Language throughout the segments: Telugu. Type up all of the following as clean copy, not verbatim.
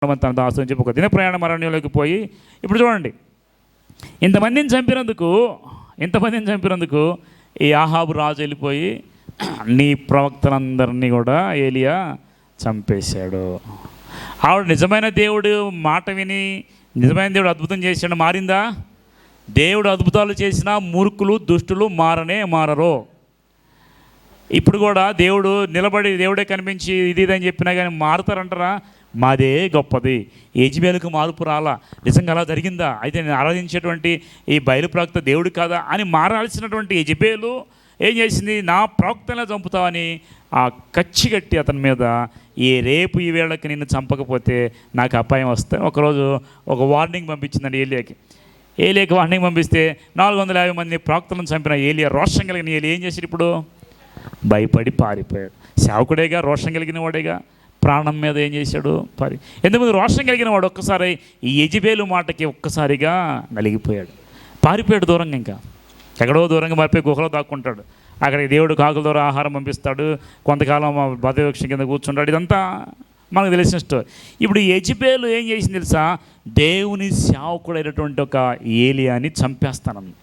తన దాసుని చెప్పి ఒక దిన ప్రయాణం అరణ్యంలోకి పోయి, ఇప్పుడు చూడండి, ఇంతమందిని చంపినందుకు ఈ ఆహాబు రాజు వెళ్ళిపోయి నీ ప్రవక్తలందరినీ కూడా ఏలియా చంపేశాడు. ఆవిడ నిజమైన దేవుడు మాట విని నిజమైన దేవుడు అద్భుతం చేశాడు, మారిందా? దేవుడు అద్భుతాలు చేసినా మూర్ఖులు దుష్టులు మారరు. ఇప్పుడు కూడా దేవుడు నిలబడి దేవుడే కనిపించి ఇది ఇదని చెప్పినా కానీ మారుతారంటారా? మాదే గొప్పది. యెజబెలుకు మార్పు రాలా. నిజంగా అలా జరిగిందా? అయితే నేను ఆరాధించేటువంటి ఈ బయలు ప్రవక్త దేవుడు కాదా అని మారాల్సినటువంటి యెజబెలు ఏం చేసింది? నా ప్రవక్తనే చంపుతావని ఆ కచ్చిగట్టి అతని మీద రేపు ఈ వేళకి నిన్ను చంపకపోతే నాకు అపాయం వస్తే ఒకరోజు ఒక వార్నింగ్ పంపించిందండి ఏలియాకి వార్నింగ్ పంపిస్తే 450 మంది ప్రవక్తలను చంపిన ఏలియా, రోషం కలిగిన ఏలియా ఏం చేశాడు? ఇప్పుడు భయపడి పారిపోయాడు. సేవకుడేగా, రోషం కలిగిన వాడేగా, ప్రాణం మీద ఏం చేశాడు? ఎందుకంటే రోషం కలిగిన వాడు ఒక్కసారి ఈ యెజబెలు మాటకి ఒక్కసారిగా నలిగిపోయాడు, పారిపోయాడు దూరంగా. ఇంకా ఎక్కడో దూరంగా మారిపోయి గుహలో దాక్కుంటాడు. అక్కడికి దేవుడు కాకుల ద్వారా ఆహారం పంపిస్తాడు, కొంతకాలం బదవృక్షం కింద కూర్చుంటాడు. ఇదంతా మనకు తెలిసిన స్టోరీ. ఇప్పుడు యెజబెలు ఏం చేసింది తెలుసా? దేవుని సేవకుడైనటువంటి ఒక ఏలియాని చంపేస్తానని.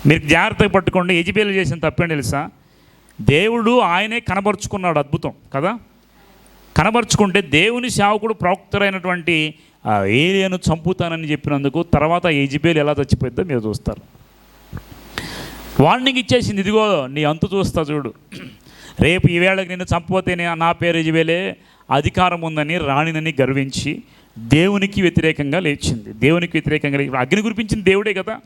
మీరు జాగ్రత్తగా పట్టుకోండి. యెజబెలు చేసిన తప్పేంటి తెలుసా? దేవుడు ఆయనే కనబరుచుకున్నాడు, అద్భుతం కదా. కనబరుచుకుంటే దేవుని సేవకుడు ప్రవక్తుడైనటువంటి ఆ ఏలియాను చంపుతానని చెప్పినందుకు తర్వాత యెజబెలు ఎలా చచ్చిపోయిందో మీరు చూస్తారు. వార్నింగ్ ఇచ్చేసింది, ఇదిగో నీ అంతు చూస్తా చూడు, రేపు ఈ వేళకి నిన్ను చంపపోతే నా పేరు యెజబెలే, అధికారం ఉందని రాణినని గర్వించి దేవునికి వ్యతిరేకంగా లేచింది. దేవునికి వ్యతిరేకంగా అగ్ని కురిపించింది దేవుడే కదా,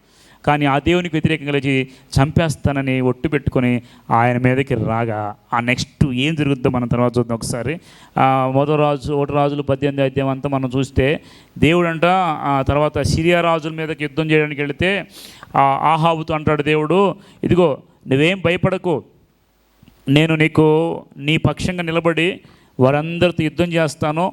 కానీ ఆ దేవునికి వ్యతిరేకంగా లేచి చంపేస్తానని ఒట్టు పెట్టుకొని ఆయన మీదకి రాగా ఆ నెక్స్ట్ ఏం జరుగుద్దో మనం తర్వాత చూద్దాం. ఒకసారి 1 రాజులు 18వ అధ్యాయం అంతా మనం చూస్తే దేవుడంట తర్వాత సిరియా రాజుల మీదకి యుద్ధం చేయడానికి వెళితే ఆహాబుతో అంటాడు దేవుడు, ఇదిగో నువ్వేం భయపడకు, నేను నీ పక్షంగా నిలబడి వారందరితో యుద్ధం చేస్తాను,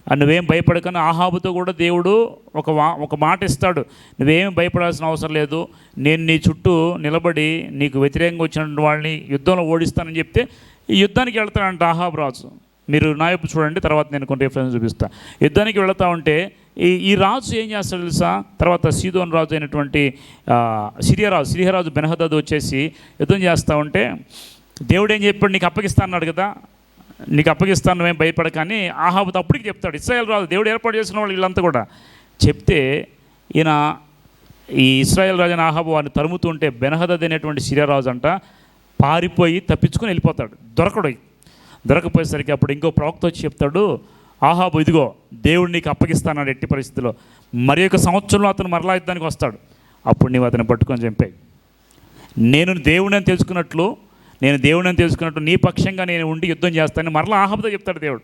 నువ్వేం భయపడకని ఆహాబుతో కూడా దేవుడు ఒక మాట ఇస్తాడు. నువ్వేం భయపడాల్సిన అవసరం లేదు, నేను నీ చుట్టూ నిలబడి నీకు వ్యతిరేకంగా వచ్చిన వాళ్ళని యుద్ధంలో ఓడిస్తానని చెప్తే ఈ యుద్ధానికి వెళ్తాడంట ఆహాబు రాజు. మీరు నాయపు చూడండి, తర్వాత నేను కొన్ని రిఫరెన్స్ చూపిస్తాను. యుద్ధానికి వెళుతూ ఉంటే ఈ రాజు ఏం చేస్తాడు తెలుసా? తర్వాత సీదోన్ రాజు అయినటువంటి సిరియా రాజు బెన్హదదు వచ్చేసి యుద్ధం చేస్తూ ఉంటే దేవుడు ఏం చెప్పాడు? నీకు అప్పగిస్తా అన్నాడు కదా, నీకు అప్పగిస్తాను, నువ్వేం భయపడకని ఆహాబుతో అప్పటికి చెప్తాడు. ఇశ్రాయేల్ రాజు దేవుడు ఏర్పాటు చేసిన వాళ్ళు వీళ్ళంతా కూడా చెప్తే ఈ ఇశ్రాయేల్ రాజు అని ఆహాబు వారిని తరుముతుంటే బెన్హదద్ అనేటువంటి సిరియా రాజు అంట పారిపోయి తప్పించుకొని వెళ్ళిపోతాడు. దొరకపోయేసరికి అప్పుడు ఇంకో ప్రవక్త వచ్చి చెప్తాడు, ఆహాబు ఇదిగో దేవుడు నీకు అప్పగిస్తాన్నాడు ఎట్టి పరిస్థితిలో, మరి ఒక సంవత్సరంలో అతను మరలా యుద్ధానికి వస్తాడు, అప్పుడు నీవు అతను పట్టుకొని చంపాయి. నేను దేవుడిని తెలుసుకున్నట్టు నీ పక్షంగా నేను ఉండి యుద్ధం చేస్తానని మరలా ఆహాబుతో చెప్తాడు దేవుడు.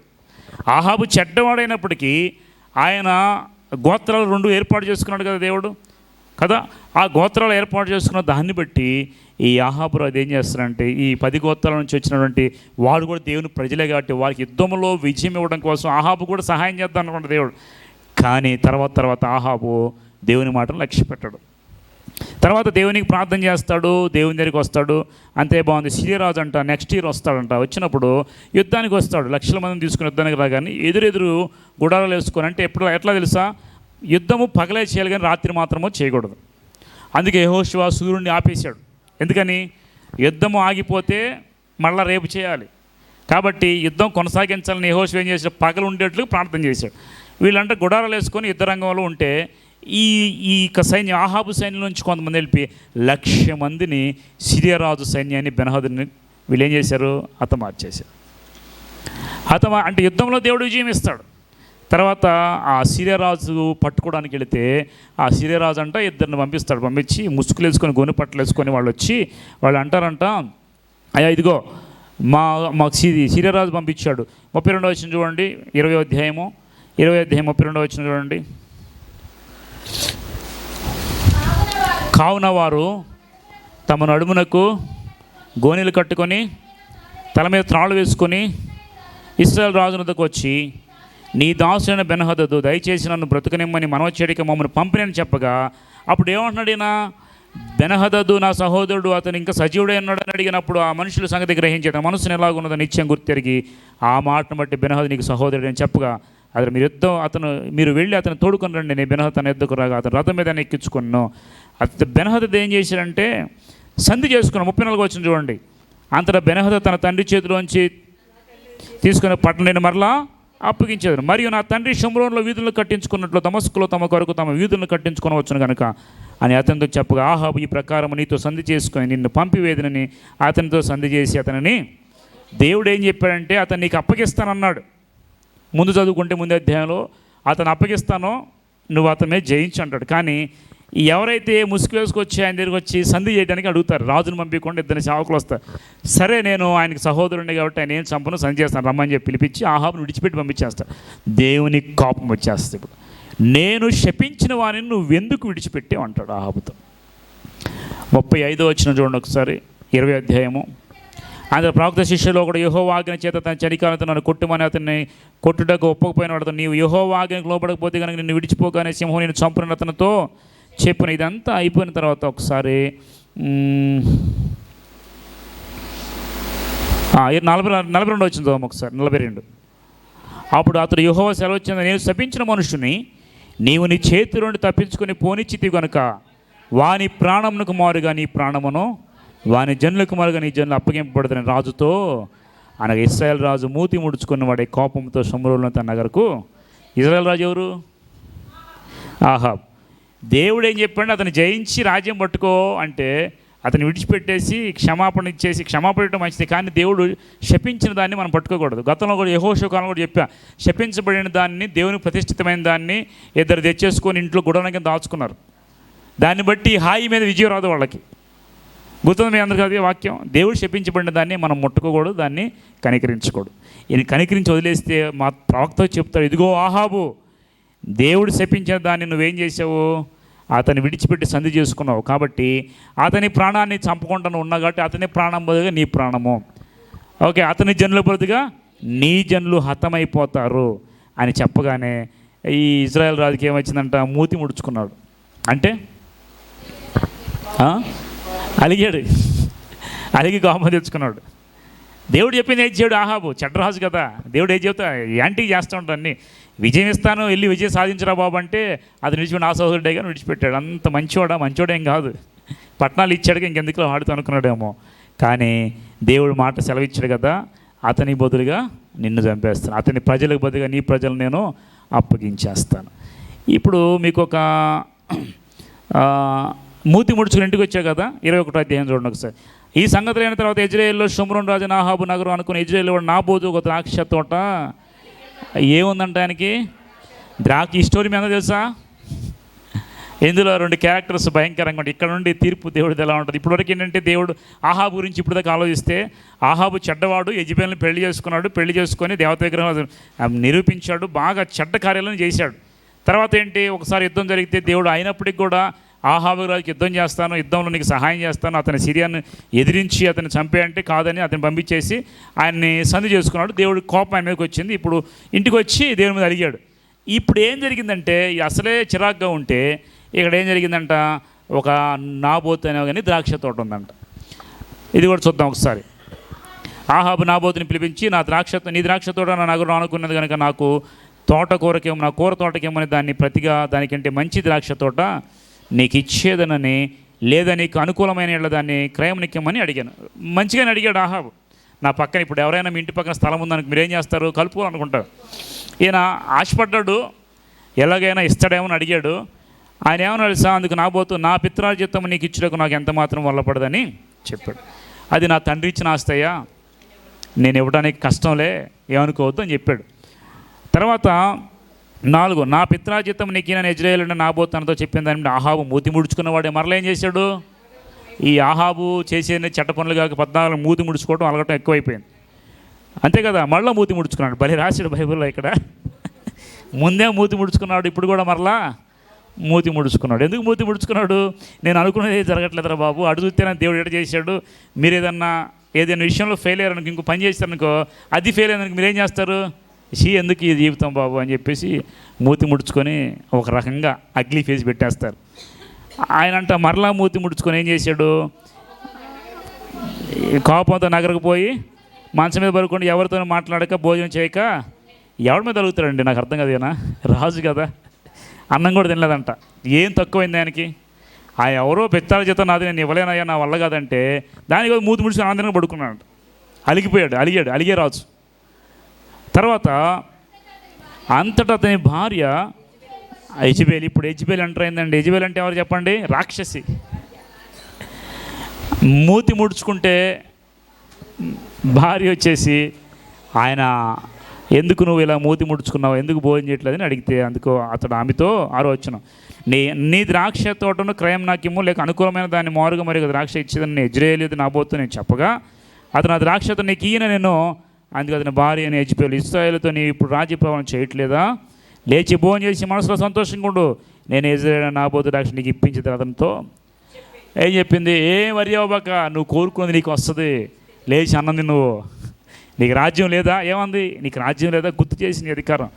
ఆహాబు చెడ్డవాడైనప్పటికీ ఆయన గోత్రాలు 2 ఏర్పాటు చేసుకున్నాడు కదా దేవుడు కదా. ఆ గోత్రాలు ఏర్పాటు చేసుకున్న దాన్ని బట్టి ఈ ఆహాబు రాజు ఏం చేస్తారంటే ఈ 10 గోత్రాల నుంచి వచ్చినటువంటి వాడు కూడా దేవుని ప్రజలే కాబట్టి వారికి యుద్ధంలో విజయం ఇవ్వడం కోసం ఆహాబు కూడా సహాయం చేద్దాం అనుకున్న దేవుడు. కానీ తర్వాత ఆహాబు దేవుని మాటను లక్ష్య పెట్టాడు. తర్వాత దేవునికి ప్రార్థన చేస్తాడు, దేవుని దగ్గరికి వస్తాడు, అంతే బాగుంది. సిరియా రాజు అంట నెక్స్ట్ ఇయర్ వస్తాడంట. వచ్చినప్పుడు యుద్ధానికి వస్తాడు, లక్షల మందిని తీసుకుని యుద్ధానికి రాగానే ఎదురెదురు గుడారాలు వేసుకొని, అంటే ఎట్లా తెలుసా? యుద్ధము పగలే చేయాలి కానీ రాత్రి మాత్రమో చేయకూడదు. అందుకే యెహోషువ సూర్యుడిని ఆపేశాడు. ఎందుకని? యుద్ధము ఆగిపోతే మళ్ళీ రేపు చేయాలి కాబట్టి యుద్ధం కొనసాగించాలని యెహోషువ ఏం చేశాడు? పగలు ఉండేట్లు ప్రార్థన చేశాడు. వీళ్ళంటే గుడారాలు వేసుకొని యుద్ధ రంగంలో ఉంటే ఈ సైన్యం ఆహాబు సైన్యం నుంచి కొంతమంది వెళ్ళి 1,00,000 మందిని సిరియా రాజు సైన్యాన్ని బెన్హదదుని వీళ్ళు ఏం చేశారు? హతమార్చేశారు. అంటే యుద్ధంలో దేవుడు విజయం ఇస్తాడు. తర్వాత ఆ సిరియా రాజు పట్టుకోవడానికి వెళితే ఆ సిరియా రాజు అంట 2 పంపించి ముసుగులు వేసుకొని గోనె పట్టలు వేసుకొని వాళ్ళు అంటారంట, అయ్యా ఇదిగో మాకు సిరియా రాజు పంపించాడు. 32వ వచనం చూడండి, 20వ అధ్యాయం 32వ వచనం చూడండి. కావున వారు తమ నడుమునకు గోనెలు కట్టుకొని తల మీద త్రాళ్ళు వేసుకొని ఇశ్రాయేలు రాజు వద్దకు వచ్చి, నీ దాసుడైన బెన్హదదు దయచేసి నన్ను బ్రతుకనిమ్మని మనవచ్చేడికి మమ్మల్ని పంపినని చెప్పగా, అప్పుడు ఏమంటున్నాడు ఈయన? బెన్హదదు నా సహోదరుడు, అతను ఇంకా సజీవుడే ఉన్నాడని అడిగినప్పుడు ఆ మనుషుల సంగతి గ్రహించి తన మనసును ఎలాగున్నదో నిత్యం గుర్తెరిగి ఆ మాటను బట్టి బెన్హదదు నీకు సహోదరుడు అని చెప్పగా అతను మీరు వెళ్ళి అతను తోడుకొని రండి, నేను బెనహదదు తన ఎద్దుకు రాగా అతను రథం మీద ఎక్కించుకున్నాను. అతను బెనహదదు ఏం చేశాడంటే సంధి చేసుకున్నాను. 34 వచ్చిన చూడండి. అంతటా బెనహదదు తన తండ్రి చేతిలోంచి తీసుకునే పట్టణాన్ని మరలా అప్పగించేది. మరియు నా తండ్రి షోమ్రోనులో వీధులను కట్టించుకున్నట్లు దమస్కులో తమ కొరకు తమ వీధులను కట్టించుకొనవచ్చును కనుక అని అతనితో చెప్పగా, ఆహాబు ఈ ప్రకారం నీతో సంధి చేసుకొని నిన్ను పంపివేదనని అతనితో సంధి చేసి అతనిని దేవుడు ఏం చెప్పాడంటే అతను నీకు అప్పగిస్తానన్నాడు. ముందు చదువుకుంటే ముందు అధ్యాయంలో అతను అప్పగిస్తానో నువ్వు అతని మీద జయించు అంటాడు. కానీ ఎవరైతే ముసుగు వేసుకొచ్చి ఆయన దగ్గరికి వచ్చి సంధి చేయడానికి అడుగుతారు, రాజును పంపించకుండా ఇద్దరు సేవకులు వస్తారు. సరే నేను ఆయనకి సహోదరుడిని కాబట్టి ఆయన ఏం చంపను, సంధి చేస్తాను రమ్మని చెప్పి పిలిపించి ఆహాబును విడిచిపెట్టి పంపించేస్తాడు. దేవునికి కోపం వచ్చేస్తుంది. ఇప్పుడు నేను శపించిన వారిని నువ్వెందుకు విడిచిపెట్టావు అంటాడు ఆహాబుతో. 35 వచ్చిన చూడండి ఒకసారి, 20 అధ్యాయము. ఆయన ప్రవక్త శిష్యులు ఒకడు యెహోవా ఆజ్ఞ చేత తన చలికాలంతో నన్ను కొట్టుమని అతన్ని కొట్టుటకు ఒప్పకపోయిన వాడు, నీవు యెహోవా ఆజ్ఞకు లోపడకపోతే కనుక నిన్ను విడిచిపోగానే సింహం నేను చంపున అతనితో చెప్పిన. ఇదంతా అయిపోయిన తర్వాత ఒకసారి 42 వచ్చింది ఒకసారి, 42. అప్పుడు అతడు యెహోవా సెలవచ్చింది, నేను శపించిన మనుషుని నీవు నీ చేతి నుండి తప్పించుకొని పోనిచ్చితి కనుక వాని ప్రాణమునకు మారుగా నీ ప్రాణమును, వాని జనులకు మారుగా నీ జనులు అప్పగింపబడుతున్న రాజుతో అనగా ఇశ్రాయేల్ రాజు మూతి ముడుచుకున్న వాడే కోపంతో షోమ్రోనులో తన నగరకు. ఇశ్రాయేల్ రాజు ఎవరు? ఆహాబ్. దేవుడు ఏం చెప్పాడు? అతను జయించి రాజ్యం పట్టుకో అంటే అతను విడిచిపెట్టేసి క్షమాపణ ఇచ్చేసి, క్షమాపణ ఇవ్వడం మంచిది కానీ దేవుడు శపించిన దాన్ని మనం పట్టుకోకూడదు. గతంలో కూడా యెహోషువ కాలం కూడా చెప్పా, శపించబడిన దాన్ని, దేవునికి ప్రతిష్ఠితమైన దాన్ని ఇద్దరు తెచ్చేసుకొని ఇంట్లో గుడన కింద దాచుకున్నారు. దాన్ని బట్టి హాయి మీద విజయం రాదు వాళ్ళకి. గుర్తుంది మీ అందరికీ అదే వాక్యం. దేవుడు శపించబడిన దాన్ని మనం ముట్టుకోకూడదు, దాన్ని కనికరించకూడదు. ఈయన కనికరించి వదిలేస్తే మా ప్రవక్త చెప్తాడు, ఇదిగో ఆహాబు, దేవుడు శపించిన దాన్ని నువ్వేం చేసావు? అతన్ని విడిచిపెట్టి సంధి చేసుకున్నావు కాబట్టి అతని ప్రాణాన్ని చంపకుండా ఉన్నా కాబట్టి అతని ప్రాణం బదులుగా నీ ప్రాణము, ఓకే, అతని జనుల బదులుగా నీ జనులు హతమైపోతారు అని చెప్పగానే ఈ ఇజ్రాయెల్ రాజుకి ఏమొచ్చిందంట? మూతి ముడుచుకున్నాడు. అంటే అలిగాడు, అలిగి కోపం తెచ్చుకున్నాడు. దేవుడు చెప్పింది ఏది చేయడు ఆహాబు, చెడ్డరాజు కదా. దేవుడు ఏది చెప్తా యాంటీ చేస్తూ ఉంటాడు అన్నీ. విజయం ఇస్తాను, వెళ్ళి విజయం సాధించరా బాబు అంటే అతను విడిచిపెట్టి ఆ సహోదరుడే కానీ విడిచిపెట్టాడు. అంత మంచోడేం కాదు, పట్టణాలు ఇచ్చాడుగా ఇంకెందుకు ఆడుతూ అనుకున్నాడేమో. కానీ దేవుడు మాట సెలవిచ్చాడు కదా, అతని బదులుగా నిన్ను చంపేస్తాను, అతని ప్రజలకు బదులుగా నీ ప్రజలు నేను అప్పగించేస్తాను. ఇప్పుడు మీకు ఒక మూతి ముడుచుకుని ఇంటికి వచ్చావు కదా, 21 అధ్యాయం చూడండి ఒకసారి. ఈ సంగతులు అయిన తర్వాత ఇజ్రాయేల్లో షోమ్రోను రాజు ఆహాబు నగరం అనుకుని ఇజ్రాయేల్లో నాబోతు ఒక ద్రాక్ష తోట ఏముందంట ఆయనకి? ఈ స్టోరీ మీద తెలుసా? ఇందులో 2 క్యారెక్టర్స్ భయంకరంగా ఉంటాయి. ఇక్కడ నుండి తీర్పు దేవుడిది ఎలా ఉంటుంది. ఇప్పటివరకు ఏంటంటే దేవుడు ఆహాబు గురించి ఇప్పుడు దాకా ఆలోచిస్తే, ఆహాబు చెడ్డవాడు, యెజెబెల్ని పెళ్లి చేసుకున్నాడు, పెళ్లి చేసుకొని దేవత విగ్రహం నిరూపించాడు, బాగా చెడ్డ కార్యాలను చేశాడు. తర్వాత ఏంటి, ఒకసారి యుద్ధం జరిగితే దేవుడు అయినప్పటికి కూడా ఆహాబు రాజుకి యుద్ధం చేస్తాను, యుద్ధంలో నీకు సహాయం చేస్తాను, అతని సిరియాను ఎదిరించి అతన్ని చంపేయంటే కాదని అతన్ని పంపించేసి ఆయన్ని సంధి చేసుకున్నాడు. దేవుడు కోపం ఆయన మీదకి వచ్చింది. ఇప్పుడు ఇంటికి వచ్చి దేవుని మీద అడిగాడు. ఇప్పుడు ఏం జరిగిందంటే, అసలే చిరాగ్గా ఉంటే ఇక్కడ ఏం జరిగిందంట, ఒక నాబోతు అనే కానీ ద్రాక్ష తోట ఉందంట. ఇది కూడా చూద్దాం ఒకసారి. ఆహాబు నాబోతుని పిలిపించి, నీ ద్రాక్ష తోట నా నగరం అనుకున్నది కనుక నాకు తోటకూరకేమో, నా కూర తోటకేమని దాన్ని ప్రతిగా దానికంటే మంచి ద్రాక్ష తోట నీకు ఇచ్చేదనని, లేదా నీకు అనుకూలమైన దాన్ని క్రయమునిక్కమని అడిగాను. మంచిగానే అడిగాడు ఆహాబు. నా పక్కన ఇప్పుడు ఎవరైనా మీ ఇంటి పక్కన స్థలం ఉందానికి మీరేం చేస్తారు? కలుపుకోవాలనుకుంటారు. ఈయన ఆశపడ్డాడు, ఎలాగైనా ఇస్తాడేమని అడిగాడు. ఆయన ఏమన్నా తెలుసా? అందుకు నా పిత్రార్జితం నీకు ఇచ్చుటకు నాకు ఎంత మాత్రం వల్లపడదని చెప్పాడు. అది నా తండ్రి ఇచ్చిన ఆస్తయ్యా, నేను ఇవ్వడానికి కష్టంలే, ఏమనుకోవద్దు అని చెప్పాడు. తర్వాత 4, నా పిత్రార్జితం నీకు నేను ఇజ్రాయేలు నాబోతు చెప్పిన దాని ఆహాబు మూతి ముడుచుకున్నవాడే మరలా ఏం చేశాడు? ఈ ఆహాబు చేసే చెడ్డ పనులు కాక 14 మూతి ముడుచుకోవడం అలగటం ఎక్కువైపోయింది. అంతే కదా, మళ్ళీ మూతి ముడుచుకున్నాడు. భలే రాశాడు బైబిల్లో ఇక్కడ. ముందే మూతి ముడుచుకున్నాడు, ఇప్పుడు కూడా మరలా మూతి ముడుచుకున్నాడు. ఎందుకు మూతి ముడుచుకున్నాడు? నేను అనుకున్నది జరగట్లేదురా బాబు, అడుగుతేనే దేవుడు ఎడ చేశాడు. మీరు ఏదైనా విషయంలో ఫెయిల్ అయ్యారనుకో, ఇంకో పని చేస్తారనుకో, అది ఫెయిల్ అయ్యారనుకో, మీరేం చేస్తారు? ఎందుకు ఈ జీవితం బాబు అని చెప్పేసి మూతి ముడుచుకొని ఒక రకంగా అగ్లీ ఫేస్ పెట్టేస్తారు. ఆయన అంట మరలా మూతి ముడుచుకొని ఏం చేశాడు? కోపంతో నగరకు పోయి మంచం మీద పడుకొని ఎవరితో మాట్లాడక భోజనం చేయక ఎవడి మీద అడుగుతాడండి? నాకు అర్థం కాదేనా, రాజు కదా, అన్నం కూడా తినలేదంట. ఏం తక్కువైంది ఆయనకి? ఆ ఎవరో పెత్తాల చేత నాది నేను ఇవ్వలేనయ్యా, నా వల్ల కాదంటే దానికి మూతి ముడిచి ఆనందంగా పడుకున్నాడు. అలిగే రాజు. తర్వాత అంతటా అతని భార్య యెజబెల్. ఇప్పుడు యెజబెల్ అంటారు ఏందండి? యెజబెల్ అంటే ఎవరు చెప్పండి? రాక్షసి. మూతి ముడుచుకుంటే భార్య వచ్చేసి, ఆయన ఎందుకు నువ్వు ఇలా మూతి ముడుచుకున్నావు, ఎందుకు భోజనం చేయట్లేదని అడిగితే, అందుకు అతడు ఆమెతో ఆలోచన, నీ ద్రాక్ష తోటను క్రయం నాకిమ్ము, లేక అనుకూలమైన దాన్ని మారుగా మరి ద్రాక్ష ఇచ్చేదని యెజ్రెయేలు నాబోతు నేను చెప్పగా, అతను ఆ ద్రాక్షతో నీకు ఈయన నేను, అందుకు అతని భార్య అని యెజబెలు, ఇశ్రాయేలుతో నీవు ఇప్పుడు రాజ్యప్రభావం చేయట్లేదా? లేచి భోజనం చేసి మనసులో సంతోషంగా ఉండు, నేను యెజ్రెయేలు నాబోతు ద్రాక్ష నీకు ఇప్పించింది. అతనితో ఏం చెప్పింది? ఏం వరి అవ్వక, నువ్వు కోరుకున్నది నీకు వస్తుంది, లేచి అన్నది నువ్వు, నీకు రాజ్యం లేదా? ఏమంది? నీకు రాజ్యం లేదా? గుర్తు చేసి నీ అధికారం,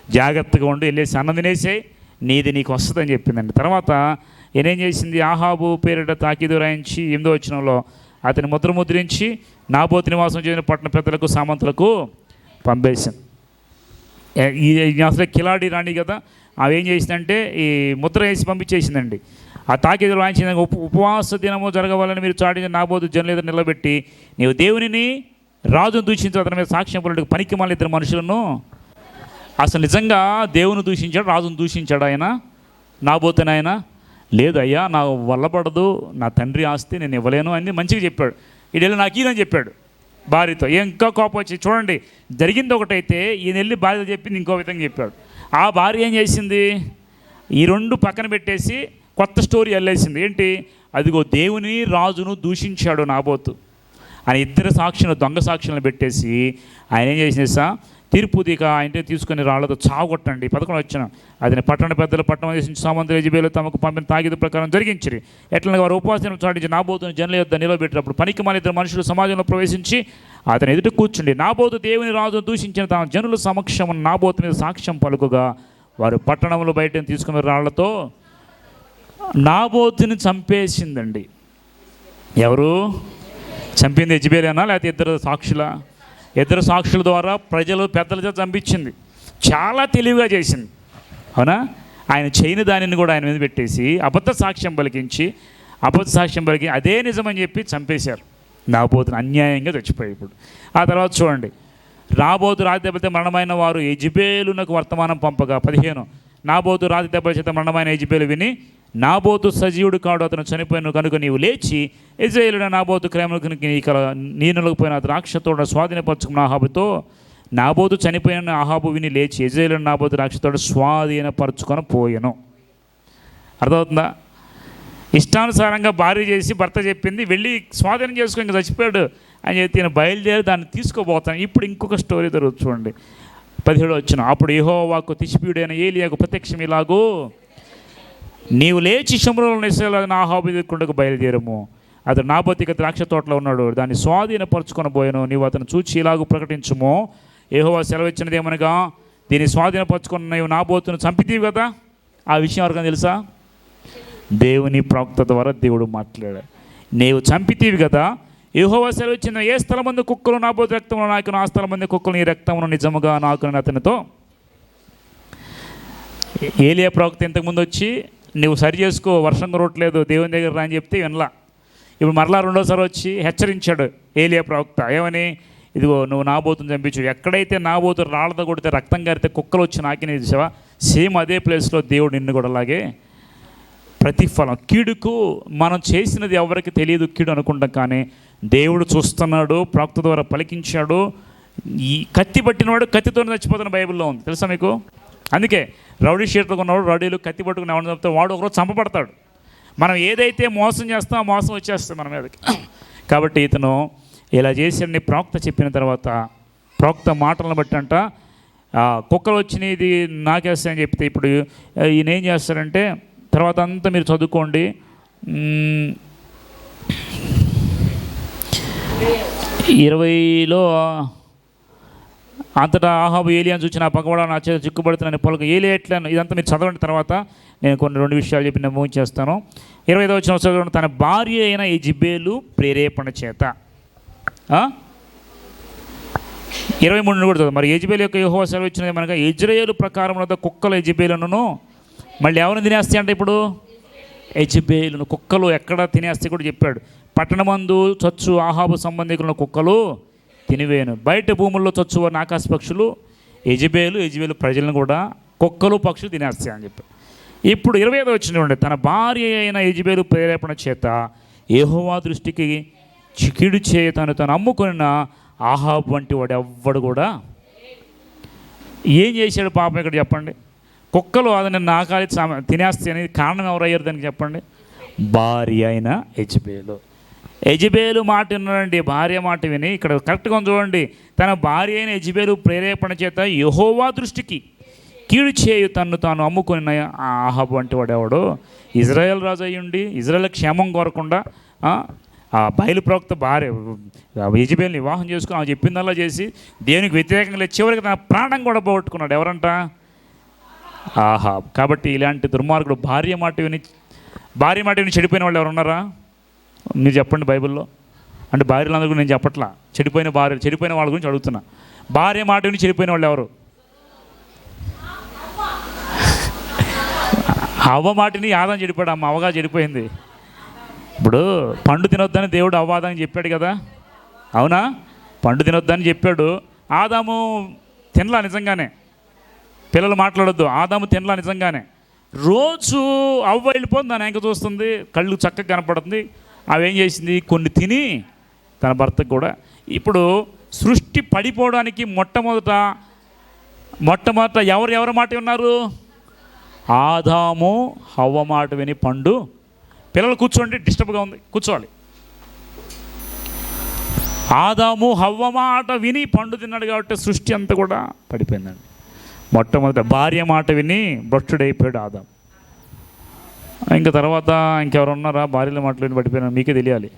జాగ్రత్తగా ఉండి వెళ్ళేసి అన్నం తినేసేయి, నీది నీకు వస్తుందని చెప్పిందండి. తర్వాత ఏం చేసింది? ఆహాబు పేరిట తాకీదు రాయించి 8వ వచనంలో అతని ముద్రించి నాబోతు నివాసం చేసిన పట్టణ పెద్దలకు సామంతులకు పంపేసింది. అసలు కిలాడి రాణి కదా, అవి ఏం చేసిందంటే ఈ ముద్ర వేసి పంపించేసిందండి. ఆ తాకీదు రాయించిన ఉపవాస దినము జరగవాలని మీరు చాటించిన నాబోతు జనుల ఎదుట నిలబెట్టి, నీవు దేవునిని రాజును దూషించు, అతని మీద సాక్ష్యం పలుకు పనికి మళ్ళీ 2 మనుషులను. అసలు నిజంగా దేవుని దూషించాడు, రాజును దూషించాడు ఆయన? నాబోతుని ఆయన లేదు, అయ్యా నా వల్ల పడదు, నా తండ్రి ఆస్తి నేను ఇవ్వలేను అని మంచిగా చెప్పాడు. ఈడెళ్ళి నాకు ఈయనని చెప్పాడు భార్యతో. ఇంకా కోపం వచ్చి చూడండి, జరిగింది ఒకటైతే ఈయన వెళ్ళి భార్యతో చెప్పింది ఇంకో విధంగా చెప్పాడు. ఆ భార్య ఏం చేసింది? ఈ 2 పక్కన పెట్టేసి కొత్త స్టోరీ వెళ్ళేసింది. ఏంటి? అదిగో దేవుని రాజును దూషించాడు నాబోతు అని 2 సాక్షులను, దొంగ సాక్షులను పెట్టేసి ఆయన ఏం చేసినా తీర్పు దిక ఆయన తీసుకుని రాళ్లతో చావగొట్టండి. 11 వచ్చిన అతని పట్టణ పెద్దలు పట్టణం చేసిన సామంతులు యెజబెలు తమకు పంపిన తాగిద ప్రకారం జరిగించిరి. ఎట్లా వారు ఉపవాసం చాటించి నాబోతుని జనుల యొద్ద నిలబెట్టినప్పుడు పనికి మళ్ళీ 2 మనుషులు సమాజంలో ప్రవేశించి అతని ఎదుట కూర్చుండి, నాబోతు దేవుని రాజును దూషించిన తమ జనుల సమక్షం నాబోతు మీద సాక్ష్యం పలుకుగా, వారు పట్టణంలో బయట తీసుకుని రాళ్లతో నాబోతుని చంపేసిందండి. ఎవరు చంపింది? యెజబెలేనా లేకపోతే 2 సాక్షుల? 2 సాక్షుల ద్వారా ప్రజలు పెద్దలతో చంపించింది. చాలా తెలివిగా చేసింది, అవునా? ఆయన చేయని దానిని కూడా ఆయన మీద పెట్టేసి అబద్ధ సాక్ష్యం పలికి అదే నిజమని చెప్పి చంపేశారు. నాబోతుని అన్యాయంగా చచ్చిపోయి. ఇప్పుడు ఆ తర్వాత చూడండి, నాబోతు రాతి దెబ్బతో మరణమైన వారు యెజబెలునకు వర్తమానం పంపగా 15 నాబోతు రాతి దెబ్బల చేత మరణమైన యెజబెలు విని, నాబోతు సజీవుడు కాడు, అతను చనిపోయిన కనుక నీవు లేచి యెజ్రెయేలుడైన నాబోతు క్రయములకు నీనులకు పోయిన ద్రాక్ష తోట స్వాధీనపరచుకున్న ఆహాబుతో, నాబోతు చనిపోయిన ఆహాబు విని లేచి యెజ్రెయేలుడైన నాబోతు ద్రాక్ష తోట స్వాధీనపరచుకొని పోయెను. అర్థమవుతుందా? ఇష్టానుసారంగా భార్య చేసి భర్త చెప్పింది, వెళ్ళి స్వాధీనం చేసుకుని ఇంకా చచ్చిపోయాడు అని చెప్పి నేను బయలుదేరి దాన్ని తీసుకోబోతాను. ఇప్పుడు ఇంకొక స్టోరీ జరుగుతుంది చూడండి. 17 వచ్చిన అప్పుడు యెహోవాకు తిష్బీయుడైన ఏలియాకు ప్రత్యక్షం ఇలాగూ, నీవు లేచి షోమ్రోనులో ఇశ్రాయేలు ఆహాబు ఎదుర్కొంటకు బయలుదేరము, అతడు నాబోతు ద్రాక్ష తోటలో ఉన్నాడు, దాన్ని స్వాధీనపరచుకొని పోయాను, నీవు అతను చూచి ఇలాగూ ప్రకటించుము, యెహోవా సెలవిచ్చినది ఏమనగా, దీన్ని స్వాధీనపరచుకున్న నీవు నాబోతును చంపితీవి కదా. ఆ విషయం ఎవరికైనా తెలుసా? దేవుని ప్రవక్త ద్వారా దేవుడు మాట్లాడాడు. నీవు చంపితీవి కదా, యెహోవా సెలవిచ్చిన ఏ స్థలం మంది కుక్కలు నాబోతు రక్తంలో నాకును, ఆ స్థలం మంది కుక్కలు నీ రక్తమును నిజముగా నాకును అతనితో. ఏలియా ప్రవక్త ఇంతకుముందు వచ్చి నువ్వు సరి చేసుకో, వర్షం కురవట్లేదు, దేవుని దగ్గర రా అని చెప్తే వినలా. ఇప్పుడు మరలా 2వసారి వచ్చి హెచ్చరించాడు ఏలియా ప్రవక్త. ఏమని? ఇదిగో నువ్వు నాబోతుని చంపించు, ఎక్కడైతే నాబోతు రాళ్ళతో కొడితే రక్తం గారితే కుక్కలు వచ్చి నాకినే చూసావా, సేమ్ అదే ప్లేస్లో దేవుడు నిన్ను కూడా అలాగే ప్రతిఫలం. కీడుకు మనం చేసినది ఎవరికి తెలియదు, కీడు అనుకుంటాం, కానీ దేవుడు చూస్తున్నాడు, ప్రవక్త ద్వారా పలికించాడు. ఈ కత్తి పట్టినవాడు కత్తితో చచ్చిపోతున్న బైబిల్లో ఉంది, తెలుసా మీకు? అందుకే రౌడీ షీటర్గా ఉన్నవాడు, రౌడీలు కత్తి పట్టుకుని ఎవరిని చెప్తే వాడు ఒకరోజు చంపబడతాడు. మనం ఏదైతే మోసం చేస్తామో మోసం వచ్చేస్తుంది మన మీదకి. కాబట్టి ఇతను ఇలా చేసాడని ప్రవక్త చెప్పిన తర్వాత, ప్రవక్త మాటలను బట్టి అంట కుక్కలు వచ్చినాయి ఇది నాకేస్తాయని చెప్తే, ఇప్పుడు ఈయన ఏం చేస్తారంటే, తర్వాత అంతా మీరు చదువుకోండి. 20లో అంతటా ఆహాబు ఏలియాను చూసి, నా పగవాడ నా చేత చిక్కుబడుతున్నాను పొలకు ఏలియా ఎట్లను, ఇదంతా మీరు చదవండి. తర్వాత నేను కొన్ని 2 విషయాలు చెప్పి నేను మూవ్ చేస్తాను. 25వ వచనం చదవండి. తన భార్య అయిన యెజబెలు ప్రేరేపణ చేత 23 కూడా చదువు. మరి యెజెబెలు యొక్క యెహోవా సెలవు ఇచ్చినది మనక ఇజ్రాయేలు ప్రకారం కుక్కలు యెజెబెలును మళ్ళీ ఎవరిని తినేస్తాయి అంటే ఇప్పుడు యెజెబెలును కుక్కలు ఎక్కడ తినేస్తాయి కూడా చెప్పాడు. పట్టణమందు చచ్చు ఆహాబు సంబంధికులను కుక్కలు తినివేను, బయట భూముల్లో చచ్చు వారిని ఆకాశ పక్షులు యెజెబెలు ప్రజలను కూడా కుక్కలు పక్షులు తినేస్తాయి అని చెప్పి. ఇప్పుడు 25వ వచనం, తన భార్య అయిన యెజెబెలు ప్రేరేపణ చేత యెహోవా దృష్టికి కీడు చేయ తను అమ్ముకున్న ఆహాబు వంటి వాడు ఎవ్వడు కూడా ఏం చేశాడు పాపం ఇక్కడ చెప్పండి. కుక్కలు అది నేను నాకాలి తినేస్తాయి అనేది కారణం ఎవరయ్యారు దానికి చెప్పండి? భార్య అయిన యెజెబెలు మాట విన్నాడండి. భార్య మాట విని ఇక్కడ కరెక్ట్గా చూడండి, తన భార్య అయిన యెజెబెలు ప్రేరేపణ చేత యెహోవా దృష్టికి కీడు చేయు తాను అమ్ముకున్న ఆహాబు వంటి వాడు ఎవడు ఇజ్రాయెల్ రాజు అయ్యుండి ఇజ్రాయెల్ క్షేమం కోరకుండా ఆ బయలు ప్రవక్త భార్య యెజెబెలుని వివాహం చేసుకుని ఆమె చెప్పిందల్లా చేసి దేవునికి వ్యతిరేకంగా చివరికి తన ప్రాణం కూడా పోగొట్టుకున్నాడు. ఎవరంట? ఆహాబ్. కాబట్టి ఇలాంటి దుర్మార్గుడు భార్య మాట విని చెడిపోయిన వాళ్ళు ఎవరు ఉన్నారా? మీరు చెప్పండి బైబిల్లో. అంటే భార్యలందరూ నేను చెప్పట్లా, చెడిపోయిన వాళ్ళ గురించి అడుగుతున్నా. భార్య మాట విని చెడిపోయిన వాళ్ళు ఎవరు? అవ్వ మాటిని ఆదాం చెడిపోయాడు, అమ్మ అవ్వగా చెడిపోయింది. ఇప్పుడు పండు తినొద్దని దేవుడు అవ్వాదని చెప్పాడు కదా, అవునా? పండు తినొద్దని చెప్పాడు. ఆదాము తినలా నిజంగానే, పిల్లలు మాట్లాడొద్దు, ఆదాము తినలా నిజంగానే. రోజు అవ్వ వెళ్ళిపోతుంది, దాని ఎంక చూస్తుంది, కళ్ళు చక్కగా కనపడుతుంది. అవేం చేసింది? కొన్ని తిని తన భర్తకు కూడా. ఇప్పుడు సృష్టి పడిపోవడానికి మొట్టమొదట ఎవరు మాట ఉన్నారు? ఆదాము హవ్వ మాట విని పండు. పిల్లలు కూర్చోండి, డిస్టర్బ్గా ఉంది, కూర్చోవాలి. ఆదాము హవ్వ మాట విని పండు తిన్నాడు కాబట్టి సృష్టి అంతా కూడా పడిపోయిందండి. మొట్టమొదట భార్య మాట విని భ్రష్టుడైపోయాడు ఆదాం. ఇంకా తర్వాత ఇంకెవరు ఉన్నారా భార్యల మాటలు విని పడిపోయినా? మీకే తెలియాలి.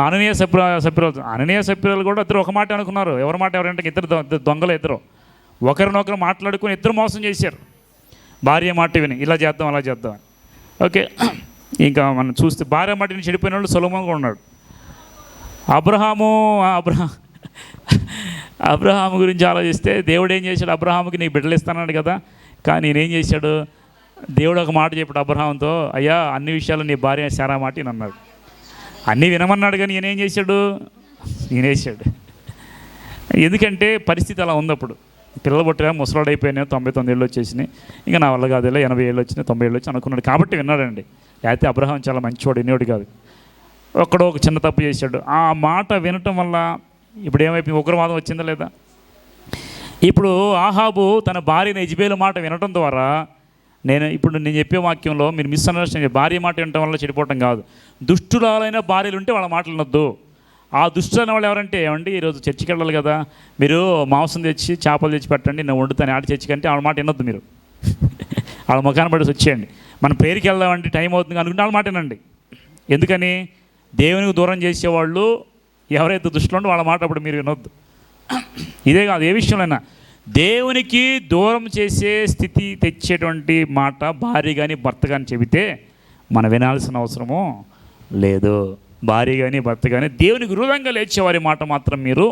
అననీయ సప్పిరాలు కూడా ఇద్దరు ఒక మాట అనుకున్నారు. ఎవరి మాట ఎవరంటే ఇద్దరు దొంగలు, ఇద్దరు ఒకరినొకరు మాట్లాడుకుని ఇద్దరు మోసం చేశారు. భార్య మాట విని ఇలా చేద్దాం అలా చేద్దాం. ఓకే, ఇంకా మనం చూస్తే భార్య మాట విని చెడిపోయిన వాళ్ళు సొలొమోను కూడా ఉన్నాడు. అబ్రహాము గురించి ఆలోచిస్తే దేవుడు ఏం చేశాడు? అబ్రహాముకి నీకు బిడ్డలు ఇస్తానన్నాడు కదా, కానీ నేనేం చేశాడు? దేవుడు ఒక మాట చెప్పాడు అబ్రహాంతో, అయ్యా అన్ని విషయాలు నీ భార్య శారా మాట అన్నాడు. అన్నీ వినమన్నాడు కానీ ఈయనేం చేశాడు? ఈయనేసాడు. ఎందుకంటే పరిస్థితి అలా ఉంది. అప్పుడు పిల్లలు పుట్టగా ముసలాడు అయిపోయినాయి, 99 ఏళ్ళు వచ్చేసినాయి, ఇంకా నా వల్ల కాదు, 80 ఏళ్ళు వచ్చినాయి, 90 ఏళ్ళు వచ్చి అనుకున్నాడు కాబట్టి విన్నాడండి. అయితే అబ్రహాం చాలా మంచివాడు, వినేవాడు కాదు. ఒక్కడో ఒక చిన్న తప్పు చేశాడు. ఆ మాట వినటం వల్ల ఇప్పుడు ఏమైపోయింది? ఉగ్రవాదం వచ్చిందా లేదా? ఇప్పుడు ఆహాబు తన భార్యని యెజెబెలు మాట వినటం ద్వారా నేను చెప్పే వాక్యంలో మీరు మిస్అండర్స్టాండింగ్, భార్య మాట వినటం వల్ల చెడిపోవటం కాదు. దుష్టురాలైన భార్యలు ఉంటే వాళ్ళ మాటలు వినొద్దు. ఆ దుష్టులైన వాళ్ళు ఎవరంటే, ఏమండి ఈరోజు చర్చికి వెళ్ళాలి కదా, మీరు మాంసం తెచ్చి చేపలు తెచ్చి పెట్టండి, నేను వండుతాను ఆడ చర్చికి అంటే వాళ్ళ మాట వినొద్దు. మీరు వాళ్ళ ముఖాన్ని పడి వచ్చేయండి. మనం ప్రేయర్కి వెళ్దామండి, టైం అవుతుంది అనుకుంటే వాళ్ళ మాట వినండి. ఎందుకని? దేవునికి దూరం చేసేవాళ్ళు ఎవరైతే దుష్టులు ఉంటే వాళ్ళ మాట అప్పుడు మీరు వినొద్దు. ఇదే కాదు, ఏ విషయంలోనైనా దేవునికి దూరం చేసే స్థితి తెచ్చేటువంటి మాట భార్య కానీ భర్త కానీ చెబితే మనం వినాల్సిన అవసరము లేదు. భార్య కానీ భర్త కానీ దేవునికి విరోధంగా లేచేవారి మాట మాత్రం మీరు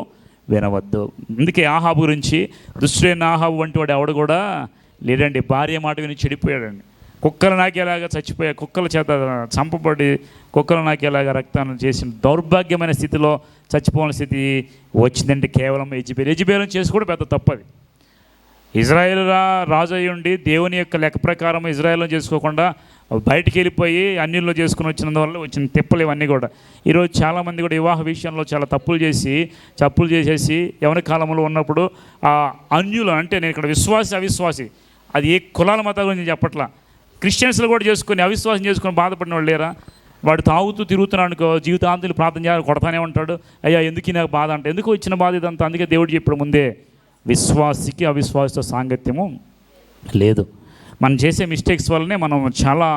వినవద్దు. అందుకే ఆహాబు గురించి దుష్టుడైన ఆహాబు వంటి వాడు ఎవడు కూడా లేడండి. భార్య మాట విని చెడిపోయాడండి. కుక్కలు నాకేలాగా చచ్చిపోయా, కుక్కల చేత చంపబడి కుక్కలు నాకేలాగా రక్తాన్ని చేసిన దౌర్భాగ్యమైన స్థితిలో చచ్చిపోయిన స్థితి వచ్చిందంటే కేవలం యెజెబెలు చేసి కూడా పెద్ద తప్పది. ఇజ్రాయేల్ రాజు అయి ఉండి దేవుని యొక్క లెక్క ప్రకారం ఇజ్రాయేల్లో చేసుకోకుండా బయటికి వెళ్ళిపోయి అన్యుల్లో చేసుకుని వచ్చినందువల్ల వచ్చిన తిప్పలు ఇవన్నీ కూడా. ఈరోజు చాలామంది కూడా వివాహ విషయంలో చాలా తప్పులు చేసేసి యవన కాలంలో ఉన్నప్పుడు ఆ అన్యులు అంటే నేను ఇక్కడ విశ్వాసి అవిశ్వాసి అది ఏ కులాల మతాల గురించి చెప్పట్లా, క్రిస్టియన్స్లో కూడా చేసుకొని అవిశ్వాసం చేసుకొని బాధపడిన వాళ్ళు లేరా? వాడు తాగుతూ తిరుగుతున్నాడు అనుకో, జీవితాంతులు ప్రార్థన చేయాలి, కొడతానే ఉంటాడు. అయ్యా ఎందుకు నాకు బాధ అంటే, ఎందుకు వచ్చిన బాధ ఇదంతా? అందుకే దేవుడు చెప్పాడు ముందే, విశ్వాసికి అవిశ్వాసతో సాంగత్యము లేదు. మనం చేసే మిస్టేక్స్ వల్లనే మనం చాలా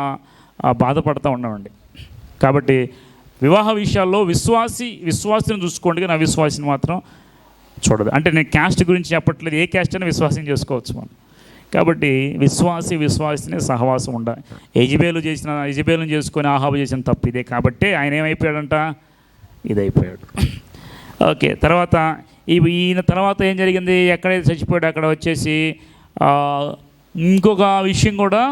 బాధపడుతూ ఉన్నామండి. కాబట్టి వివాహ విషయాల్లో విశ్వాసిని చూసుకోండి, కానీ అవిశ్వాసిని మాత్రం చూడదు. అంటే నేను క్యాస్ట్ గురించి చెప్పట్లేదు, ఏ క్యాస్ట్ అయినా విశ్వాసం చేసుకోవచ్చు మనం. కాబట్టి విశ్వాసిని సహవాసం ఉండాలి. యెజెబెలుని చేసుకొని ఆహాబు చేసిన తప్పు ఇదే. కాబట్టి ఆయన ఏమైపోయాడంట? ఇదైపోయాడు. ఓకే, తర్వాత ఈయన తర్వాత ఏం జరిగింది, ఎక్కడైతే చచ్చిపోయాడు అక్కడ వచ్చేసి ఇంకొక విషయం కూడా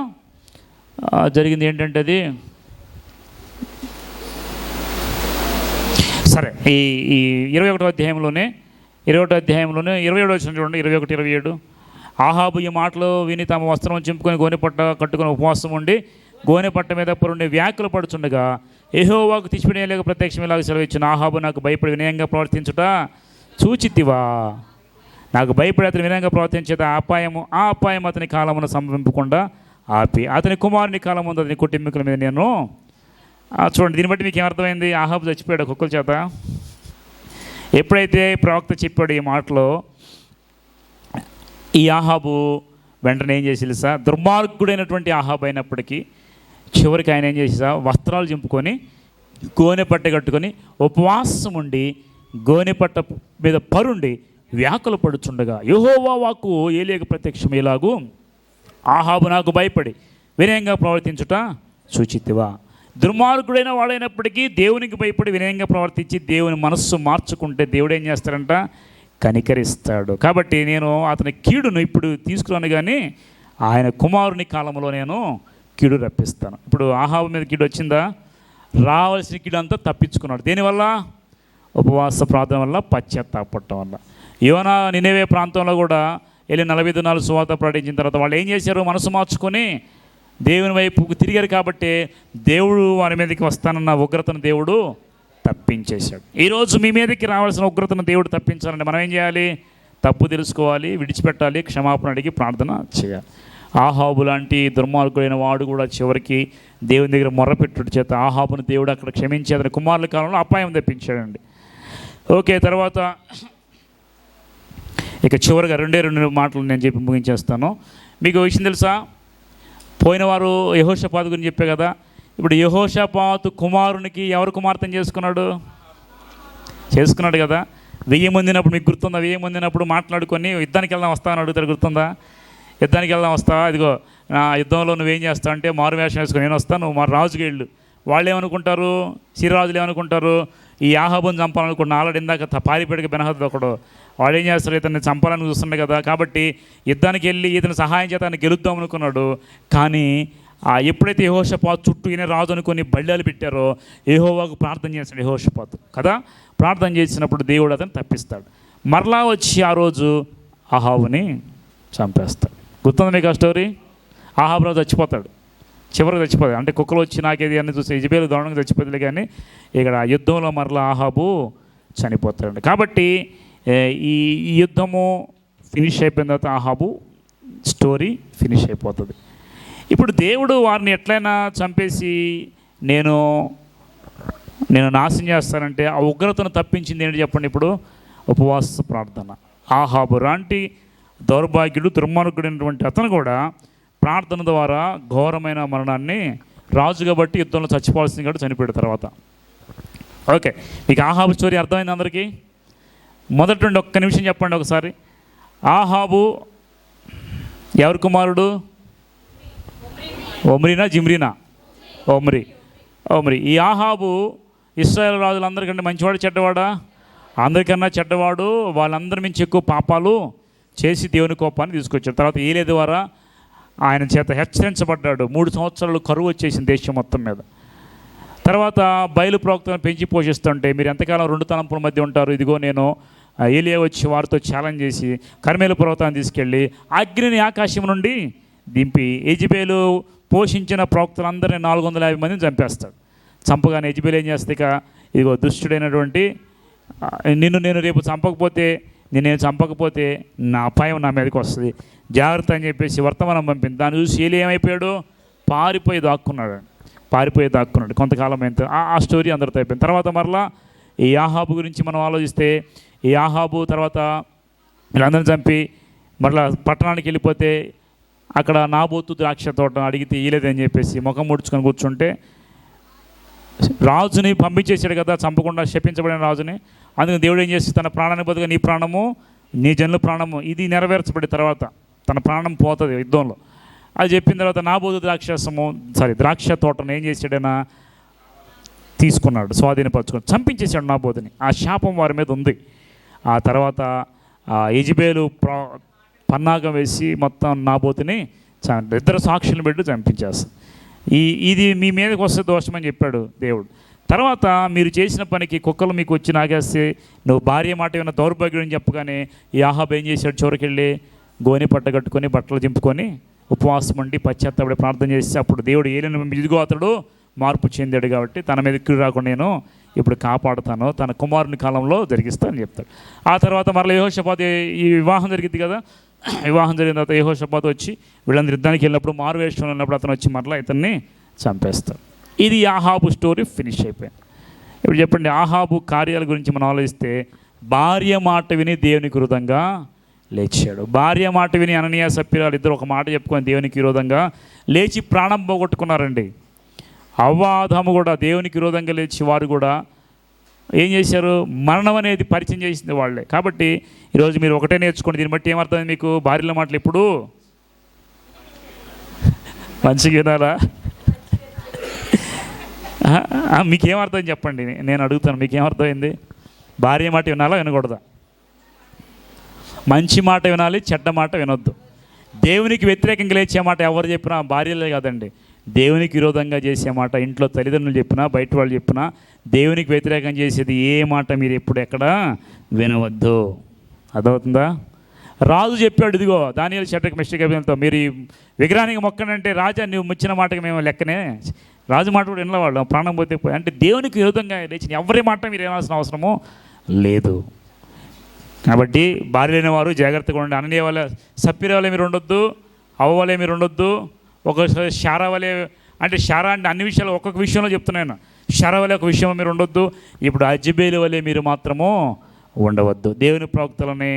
జరిగింది. ఏంటంటే అది సరే, ఈ 21వ అధ్యాయంలోనే 27 వచ్చిన చూడండి, 21, 27. ఆహాబు ఈ మాటలు విని తమ వస్త్రం చింపుకొని గోనెపట్ట కట్టుకొని ఉపవాసం ఉండి గోనెపట్ట మీద పొరుండి వ్యాకులు పడుచుండగా యెహోవాకు తిష్పినేలాగా ప్రత్యక్షం ఇలాగ సెలవిచ్చిన, ఆహాబు నాకు భయపడి వినయంగా ప్రవర్తించుట చూచితివా? నాకు భయపడి అతని వినయంగా ప్రవర్తించేది ఆ అపాయం అతని కాలమును సంభవింపకుండా ఆపి అతని కుమారుని కాలం ముందు అతని కుటుంబీకుల మీద నేను చూడండి. దీన్ని బట్టి మీకు ఏమర్థమైంది? ఆహాబు చచ్చిపోయాడు కుక్కల చేత. ఎప్పుడైతే ప్రవక్త చెప్పాడు ఈ మాటలో, ఈ ఆహాబు వెంటనే ఏం చేసి తెలుసా, దుర్మార్గుడైనటువంటి ఆహాబు అయినప్పటికీ చివరికి ఆయన ఏం చేసా, వస్త్రాలు చింపుకొని గోనెపట్ట కట్టుకొని ఉపవాసం ఉండి గోనెపట్ట మీద పరుండి వ్యాకులు పడుచుండగా యెహోవా వాక్కు ఏలీయాకు ప్రత్యక్షం ఇలాగు, ఆహాబు నాకు భయపడి వినయంగా ప్రవర్తించుట చూచితివా? దుర్మార్గుడైన వాడైనప్పటికీ దేవునికి భయపడి వినయంగా ప్రవర్తించి దేవుని మనస్సు మార్చుకుంటే దేవుడు ఏం చేస్తాడంట, కనికరిస్తాడు. కాబట్టి నేను అతని కీడును ఇప్పుడు తీసుకురాను, కానీ ఆయన కుమారుని కాలంలో నేను కీడు రప్పిస్తాను. ఇప్పుడు ఆహాబు మీద కీడు వచ్చిందా? రావాల్సిన కీడు అంతా తప్పించుకున్నాడు. దేనివల్ల? ఉపవాస ప్రార్థన వల్ల, పశ్చాత్తాపడటం వల్ల. యోనా నినెవే ప్రాంతంలో కూడా వెళ్ళి 40 దినాలు సువార్త ప్రకటించిన తర్వాత వాళ్ళు ఏం చేశారు, మనసు మార్చుకొని దేవుని వైపుకు తిరిగారు. కాబట్టి దేవుడు వారి మీదకి వస్తానన్న ఉగ్రతను దేవుడు తప్పించేశాడు. ఈరోజు మీ మీదకి రావాల్సిన ఉగ్రతను దేవుడు తప్పించాలంటే మనం ఏం చేయాలి? తప్పు తెలుసుకోవాలి, విడిచిపెట్టాలి, క్షమాపణ అడిగి ప్రార్థన చేయాలి. ఆహాబు లాంటి దుర్మార్గుడైన వాడు కూడా చివరికి దేవుని దగ్గర మొర్రపెట్టుడు చేత ఆహాబును దేవుడు అక్కడ క్షమించి అతని కుమారుల కాలంలో అపాయం తెప్పించాడండి. ఓకే, తర్వాత ఇక చివరిగా 2 మాటలు నేను చెప్పి ముగించేస్తాను. మీకు విషయం తెలుసా, పోయిన వారు యెహోషాపాతు గురించి చెప్పే కదా. ఇప్పుడు యెహోషాపాతు కుమారునికి ఎవరు కుమార్తెను చేసుకున్నాడు కదా. 1000 మందినప్పుడు మీకు గుర్తుందా? 1000 మందినప్పుడు మాట్లాడుకొని యుద్ధానికి వెళ్దాం వస్తా అని అడుగుతారు, గుర్తుందా? యుద్ధానికి వెళ్దాం వస్తావా? ఇదిగో నా యుద్ధంలో నువ్వేం చేస్తావు అంటే మారు వేషం వేసుకొని నేను వస్తాను, నువ్వు మా రాజుకి వెళ్ళు. వాళ్ళు ఏమనుకుంటారు, సిరిరాజులు ఏమనుకుంటారు, ఈ ఆహాబుని చంపాలనుకుంటున్నా. ఆల్రెడీ ఇందాక పారిపేటకి బెనహద్ ఒకడు, వాడు ఏం చేస్తారు, ఇతన్ని చంపాలని చూస్తున్నాడు కదా. కాబట్టి యుద్ధానికి వెళ్ళి ఇతని సహాయం చేత ఆయన గెలుద్దాం అనుకున్నాడు. కానీ ఎప్పుడైతే యెహోషాపాతు చుట్టూ ఈయన రాజు అనుకొని బళ్ళాలు పెట్టారో యెహోవాకు ప్రార్థన చేస్తాడు యెహోషాపాతు కదా. ప్రార్థన చేసినప్పుడు దేవుడు అతను తప్పిస్తాడు. మరలా వచ్చి ఆ రోజు ఆహాబుని చంపేస్తాడు. గుర్తుంది మీకు ఆ స్టోరీ? ఆహాబు రాజు చచ్చిపోతాడు, చివరికి చచ్చిపోతాడు. అంటే కుక్కలు వచ్చి నాకేది అని చూస్తే యెజెబెలు దారుణంగా చచ్చిపోతుంది, కానీ ఇక్కడ యుద్ధంలో మరలా ఆహాబు చనిపోతాడు. కాబట్టి ఈ యుద్ధము ఫినిష్ అయిపోయిన తర్వాత ఆహాబు స్టోరీ ఫినిష్ అయిపోతుంది. ఇప్పుడు దేవుడు వారిని ఎట్లయినా చంపేసి నేను నాశనం చేస్తానంటే ఆ ఉగ్రతను తప్పించింది ఏంటి చెప్పండి? ఇప్పుడు ఉపవాస ప్రార్థన. ఆహాబు లాంటి దౌర్భాగ్యుడు దుర్మార్గుడైనటువంటి అతను కూడా ప్రార్థన ద్వారా ఘోరమైన మరణాన్ని, రాజు కాబట్టి యుద్ధంలో చచ్చిపోవాల్సింది కాబట్టి చనిపోయాడు తర్వాత. ఓకే, మీకు ఆహాబు స్టోరీ అర్థమైంది అందరికీ? మొదటి నుండి ఒక్క నిమిషం చెప్పండి ఒకసారి. ఆహాబు ఎవరి కుమారుడు? ఒమ్రీనా జిమ్రీనా? ఒమ్రీ. ఈ ఆహాబు ఇశ్రాయేలు రాజులందరికంటే మంచివాడు చెడ్డవాడా? అందరికన్నా చెడ్డవాడు. వాళ్ళందరి నుంచి ఎక్కువ పాపాలు చేసి దేవుని కోపాన్ని తీసుకొచ్చాడు. తర్వాత ఏలే ద్వారా ఆయన చేత హెచ్చరించబడ్డాడు. 3 సంవత్సరాలు కరువు వచ్చేసింది దేశం మొత్తం మీద. తర్వాత బయలు ప్రవక్తను పెంచి పోషిస్తుంటే మీరు ఎంతకాలం 2 తలంపుల మధ్య ఉంటారు? ఇదిగో నేను ఏలియా వచ్చి వారితో ఛాలెంజ్ చేసి కర్మేలు పర్వతాన్ని తీసుకెళ్ళి అగ్నిని ఆకాశం నుండి దింపి యెజెబెలు పోషించిన ప్రవక్తలందరినీ 450 మందిని చంపేస్తాడు. చంపగానే యెజెబెలు ఏం చేస్తే, ఇక ఇదిగో దుష్టుడైనటువంటి నేను రేపు నేను చంపకపోతే నా అపాయం నా మీదకి వస్తుంది, జాగ్రత్త అని చెప్పేసి వర్తమానం పంపింది. దాన్ని చూసి ఏలి ఏమైపోయాడు? పారిపోయి దాక్కున్నాడు. కొంతకాలం అయిన ఆ స్టోరీ అందరితో అయిపోయింది. తర్వాత మరలా ఈ ఆహాబు గురించి మనం ఆలోచిస్తే, ఈ ఆహాబు తర్వాత వీళ్ళందరిని చంపి మరలా పట్టణానికి వెళ్ళిపోతే అక్కడ నాబోతు ద్రాక్ష తోట అడిగితే ఇయ్యలేదని చెప్పేసి ముఖం ముడుచుకొని కూర్చుంటే రాజుని పంపించేశాడు కదా, చంపకుండా శపించబడిన రాజుని. అందుకని దేవుడు ఏం చేసి తన ప్రాణాన్ని బదులుగా నీ ప్రాణము నీ జనుల ప్రాణము ఇది నెరవేర్చబడిన తర్వాత తన ప్రాణం పోతుంది యుద్ధంలో. అది చెప్పిన తర్వాత నాబోతు ద్రాక్ష తోటను ఏం చేశాడైనా తీసుకున్నాడు, స్వాధీనపరచుకుని చంపించేశాడు నాబోతుని. ఆ శాపం వారి మీద ఉంది. ఆ తర్వాత యెజెబెలు పన్నాగం వేసి మొత్తం నాబోతుని ఇద్దరు సాక్షులను పెట్టి చంపించేస్తారు. ఇది మీ మీదకి వస్తే దోషమని చెప్పాడు దేవుడు. తర్వాత మీరు చేసిన పనికి కుక్కలు మీకు వచ్చి నాగేస్తే నువ్వు భార్య మాట ఏమైనా దౌర్భాగ్యం చెప్పగానే ఈ ఆహాబు ఏం చేశాడు? చివరికెళ్ళి గోనె పట్ట కట్టుకొని బట్టలు దింపుకొని ఉపవాసం ఉండి పశ్చాత్తాపడి ప్రార్థన చేస్తే అప్పుడు దేవుడు ఏలిన ఇదిగో అతడు మార్పు చెందాడు కాబట్టి తన మీద ఎక్కువ రాకుండా నేను ఇప్పుడు కాపాడుతాను, తన కుమారుని కాలంలో జరిగిస్తానని చెప్తాడు. ఆ తర్వాత మరలా యెహోషాపాతు ఈ వివాహం జరిగింది కదా, వివాహం జరిగిన తర్వాత యెహోషాపాతు వచ్చి వీళ్ళందరూ యుద్ధానికి వెళ్ళినప్పుడు మారువేషంలో ఉన్నప్పుడు అతను వచ్చి మరలా ఇతన్ని చంపేస్తాడు. ఇది ఆహాబు స్టోరీ ఫినిష్ అయిపోయింది. ఇప్పుడు చెప్పండి, ఆహాబు కార్యాల గురించి మనం ఆలోచిస్తే భార్య మాట విని దేవునికి విరోధంగా లేచాడు. భార్య మాట విని అననీయ సప్పిరాలు ఇద్దరు ఒక మాట చెప్పుకొని దేవునికి విరోధంగా లేచి ప్రాణం పోగొట్టుకున్నారండి. అవ్వ ఆదాము కూడా దేవునికి విరోధంగా లేచి వారు కూడా ఏం చేశారు? మరణం అనేది పరిచయం చేసింది వాళ్ళే. కాబట్టి ఈరోజు మీరు ఒకటే నేర్చుకోండి. దీన్ని బట్టి ఏమర్థమైంది మీకు? భార్యల మాటలు ఎప్పుడు మంచిగా వినాలా? మీకేమర్థం చెప్పండి, నేను అడుగుతాను. మీకేమర్థమైంది? భార్య మాట వినాలా వినకూడదా? మంచి మాట వినాలి, చెడ్డ మాట వినొద్దు. దేవునికి వ్యతిరేకంగా లేచే మాట ఎవరు చెప్పినా, భార్యలే కాదండి, దేవునికి విరోధంగా చేసే మాట ఇంట్లో తల్లిదండ్రులు చెప్పినా బయట వాళ్ళు చెప్పినా దేవునికి వ్యతిరేకంగా చేసేది ఏ మాట మీరు ఎప్పుడు ఎక్కడ వినవద్దు. అర్థమవుతుందా? రాజు చెప్పాడు, ఇదిగో దానియేలు షడ్రక్ మెషక్ అబేద్నెగోతో మీరు ఈ విగ్రహానికి మొక్కనంటే రాజా నువ్వు ముచ్చిన మాటకి మేము లెక్కనే. రాజు మాట కూడా వినలేవాళ్ళు, ప్రాణం పోతే పోయి. అంటే దేవునికి విరోధంగా లేచిన ఎవరి మాట మీరు వినాల్సిన అవసరము లేదు. కాబట్టి భార్య లేని వారు జాగ్రత్తగా ఉండండి. అననీయ వలె సప్పిరా వలె మీరు ఉండొద్దు, అవ్వ వలె మీరు ఉండొద్దు, ఒకసారి శారా వలె. అంటే శారా అంటే అన్ని విషయాలు ఒక్కొక్క విషయంలో చెప్తున్నాను. శారా వలె ఒక విషయంలో మీరు ఉండొద్దు. ఇప్పుడు యెజెబెలు వలె మీరు మాత్రము ఉండవద్దు. దేవుని ప్రవక్తలని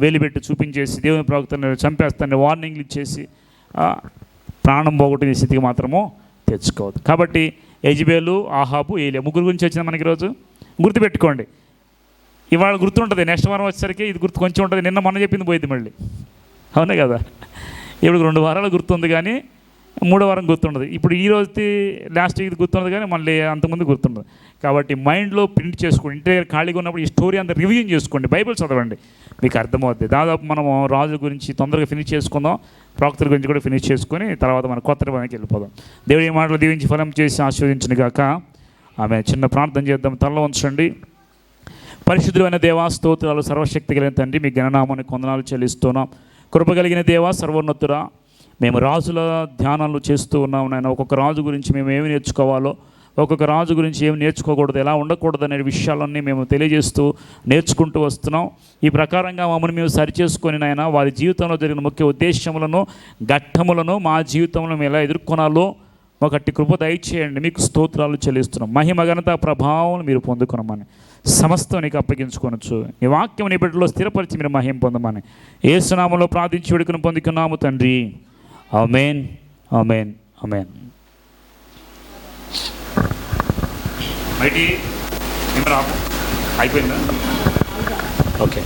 వేలిపెట్టి చూపించేసి దేవుని ప్రవక్తలను చంపేస్తానని వార్నింగ్లు ఇచ్చేసి ప్రాణం పోగొట్టిన స్థితికి మాత్రము తెచ్చుకోవద్దు. కాబట్టి యెజెబెలు, ఆహాబు, ఏలియా ముగ్గురు గురించి వచ్చింది మనకి ఈరోజు. గుర్తుపెట్టుకోండి, ఇవాళ గుర్తుంటుంది, నెక్స్ట్ వారం వచ్చేసరికి ఇది గుర్తు కొంచెం ఉంటుంది. నిన్న మొన్న చెప్పింది పోయింది మళ్ళీ, అవునే కదా? ఇప్పుడు 2 వారాలు గుర్తుంది కానీ 3వ వారం గుర్తుండదు. ఇప్పుడు ఈ రోజు లాస్ట్ వీక్ గుర్తుండదు కానీ మళ్ళీ అంతకుముందు గుర్తుండదు. కాబట్టి మైండ్లో ప్రింట్ చేసుకోండి. ఇంటి దగ్గర ఖాళీగా ఉన్నప్పుడు ఈ స్టోరీ అంతా రివిజన్ చేసుకోండి, బైబిల్ చదవండి, మీకు అర్థమవుతుంది. దాదాపు మనం రాజు గురించి తొందరగా ఫినిష్ చేసుకుందాం, ప్రవక్తల గురించి కూడా ఫినిష్ చేసుకొని తర్వాత మన కొత్త నిబంధనకి వెళ్ళిపోదాం. దేవుడి ఈ మాటలు దీవించి ఫలం చేసి ఆశీర్వదించిన గాక. ఆమె చిన్న ప్రార్థన చేద్దాం. తలలో ఉంచండి. పరిశుద్ధులైన దేవా, స్తోత్రాలు, సర్వశక్తి కలిగిన తండ్రి, మీ ఘననామానికి వందనాలు చెల్లిస్తున్నాం. కృప కలిగిన దేవా, సర్వోన్నతుడా, మేము రాజుల ధ్యానాలు చేస్తూ ఉన్నాం నాయన. ఒక్కొక్క రాజు గురించి మేము ఏమి నేర్చుకోవాలో, ఒక్కొక్క రాజు గురించి ఏమి నేర్చుకోకూడదు, ఎలా ఉండకూడదు అనే విషయాలన్నీ మేము తెలియజేస్తూ నేర్చుకుంటూ వస్తున్నాం. ఈ ప్రకారంగా మమ్మల్ని మేము సరిచేసుకొని నాయన వారి జీవితంలో జరిగిన ముఖ్య ఉద్దేశములను, ఘట్టములను మా జీవితంలో మేము ఎలా ఎదుర్కొనాలో ఒకటి కృప దయచేయండి. మీకు స్తోత్రాలు చెల్లిస్తున్నాం. మహిమ ఘనత ప్రభావం మీరు పొందుకున్నామని సమస్తం నీకు అప్పగించుకోవచ్చు. ఈ వాక్యం నీ బిడ్డలో స్థిరపరిచి మీరు మహిమ పొందమని యేసు నామములో ప్రార్థించి వేడుకను పొందుకున్నాము తండ్రి. ఆమేన్, ఆమేన్, ఆమేన్. బయటి అయిపోయిందా? ఓకే.